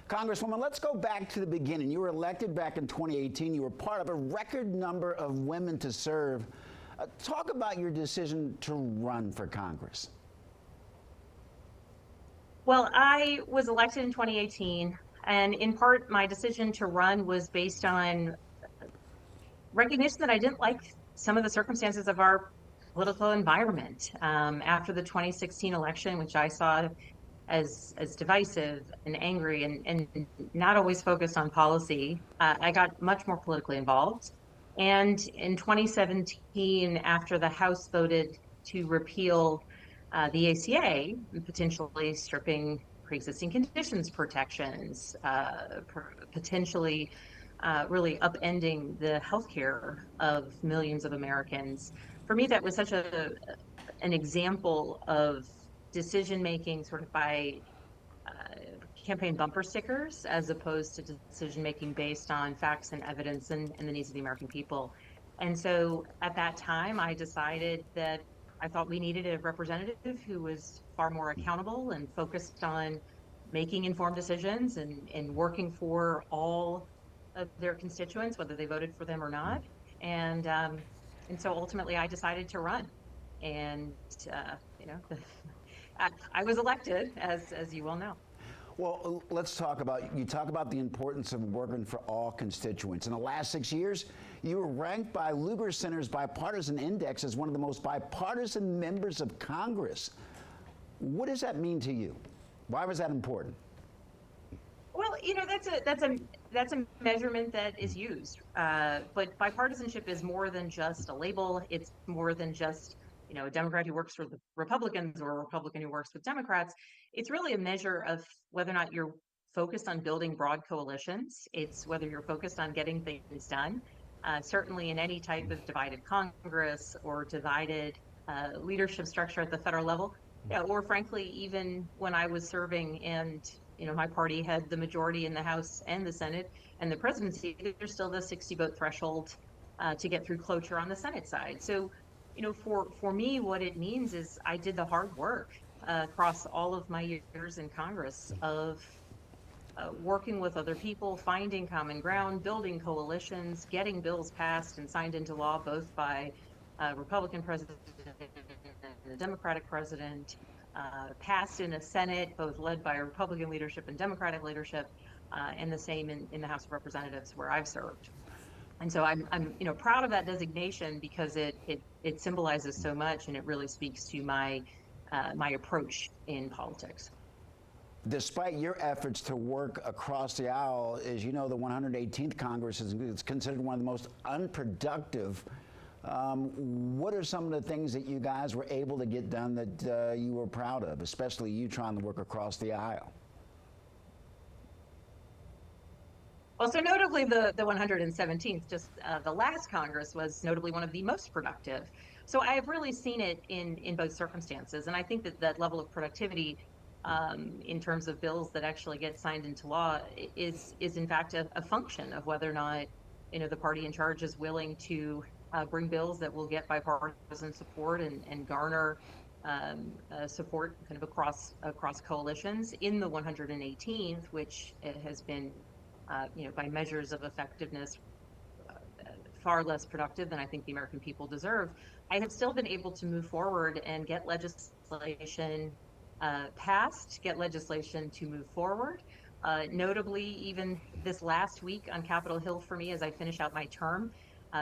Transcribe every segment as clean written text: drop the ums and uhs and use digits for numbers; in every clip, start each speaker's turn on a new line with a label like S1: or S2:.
S1: Congresswoman, let's go back to the beginning. You were elected back in 2018. You were part of a record number of women to serve. Talk about your decision to run for Congress.
S2: Well, I was elected in 2018, and in part, my decision to run was based on recognition that I didn't like some of the circumstances of our political environment after the 2016 election, which I saw as divisive and angry and not always focused on policy. I got much more politically involved. And in 2017, after the House voted to repeal the ACA, potentially stripping pre-existing conditions protections, potentially really upending the healthcare of millions of Americans. For me, that was such an example of decision making sort of by campaign bumper stickers as opposed to decision making based on facts and evidence and the needs of the American people. And so at that time, I decided that I thought we needed a representative who was far more accountable and focused on making informed decisions and working for all of their constituents, whether they voted for them or not. And so ultimately, I decided to run. And you know, I was elected, as you well know.
S1: Well, let's talk about, you talk about the importance of working for all constituents. In the last 6 years, you were ranked by Lugar Center's Bipartisan Index as one of the most bipartisan members of Congress. What does that mean to you? Why was that important?
S2: Well, you know, that's a measurement that is used. But bipartisanship is more than just a label. It's more than just, you know, a Democrat who works for the Republicans or a Republican who works with Democrats. It's really a measure of whether or not you're focused on building broad coalitions. It's whether you're focused on getting things done. Certainly in any type of divided Congress or divided leadership structure at the federal level, yeah, or frankly, even when I was serving and, you know, my party had the majority in the House and the Senate and the presidency, there's still the 60 vote threshold to get through cloture on the Senate side. So, you know, for me, what it means is I did the hard work across all of my years in Congress of working with other people, finding common ground, building coalitions, getting bills passed and signed into law, both by Republican president and the Democratic president, passed in a Senate, both led by Republican leadership and Democratic leadership, and the same in the House of Representatives where I've served. And so I'm you know, proud of that designation because it symbolizes so much and it really speaks to my my approach in politics.
S1: Despite your efforts to work across the aisle, as you know, the 118th Congress is considered one of the most unproductive. What are some of the things that you guys were able to get done that you were proud of, especially you trying to work across the aisle?
S2: Well, so notably the 117th, just the last Congress was notably one of the most productive. So I have really seen it in both circumstances. And I think that level of productivity in terms of bills that actually get signed into law is in fact a function of whether or not, you know, the party in charge is willing to bring bills that will get bipartisan support and garner support kind of across coalitions. In the 118th, which has been you know, by measures of effectiveness, far less productive than I think the American people deserve, I have still been able to move forward and get legislation passed, get legislation to move forward. Notably, even this last week on Capitol Hill for me, as I finish out my term,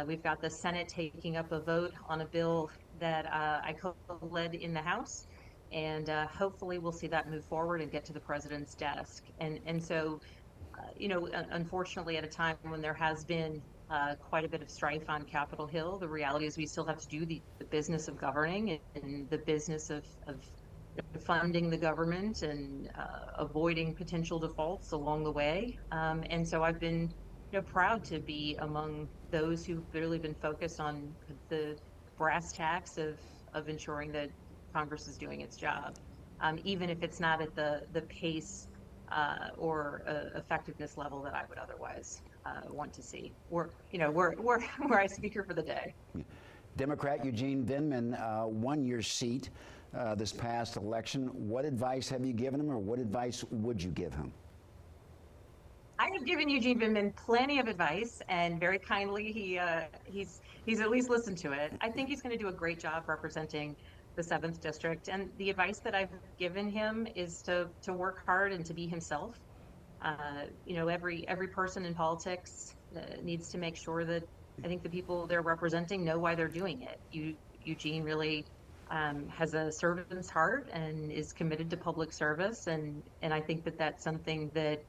S2: we've got the Senate taking up a vote on a bill that I co-led in the House, and hopefully we'll see that move forward and get to the president's desk. And so, you know, unfortunately, at a time when there has been quite a bit of strife on Capitol Hill, the reality is we still have to do the business of governing and the business of funding the government and avoiding potential defaults along the way. And so I've been, you know, proud to be among those who've really been focused on the brass tacks of ensuring that Congress is doing its job, even if it's not at the pace or effectiveness level that I would otherwise want to see. Or, you know, where I speak here for the day.
S1: Democrat Eugene Vindman won your seat this past election. What advice have you given him, or what advice would you give him?
S2: I have given Eugene Binman plenty of advice, and very kindly, he's at least listened to it. I think he's going to do a great job representing the seventh district. And the advice that I've given him is to work hard and to be himself. Every person in politics needs to make sure that I think the people they're representing know why they're doing it. Eugene really has a servant's heart and is committed to public service, and I think that that's something that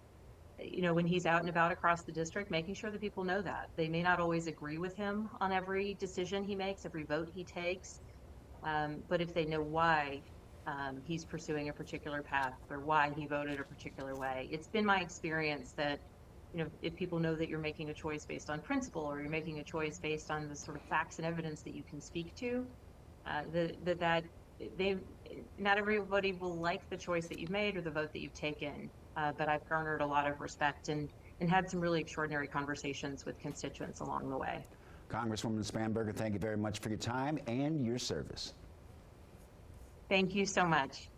S2: when he's out and about across the district, making sure that people know that. They may not always agree with him on every decision he makes, every vote he takes, but if they know why he's pursuing a particular path or why he voted a particular way, it's been my experience that if people know that you're making a choice based on principle, or you're making a choice based on the sort of facts and evidence that you can speak to, that they not everybody will like the choice that you've made or the vote that you've taken, but I've garnered a lot of respect and had some really extraordinary conversations with constituents along the way.
S1: Congresswoman Spanberger, thank you very much for your time and your service.
S2: Thank you so much.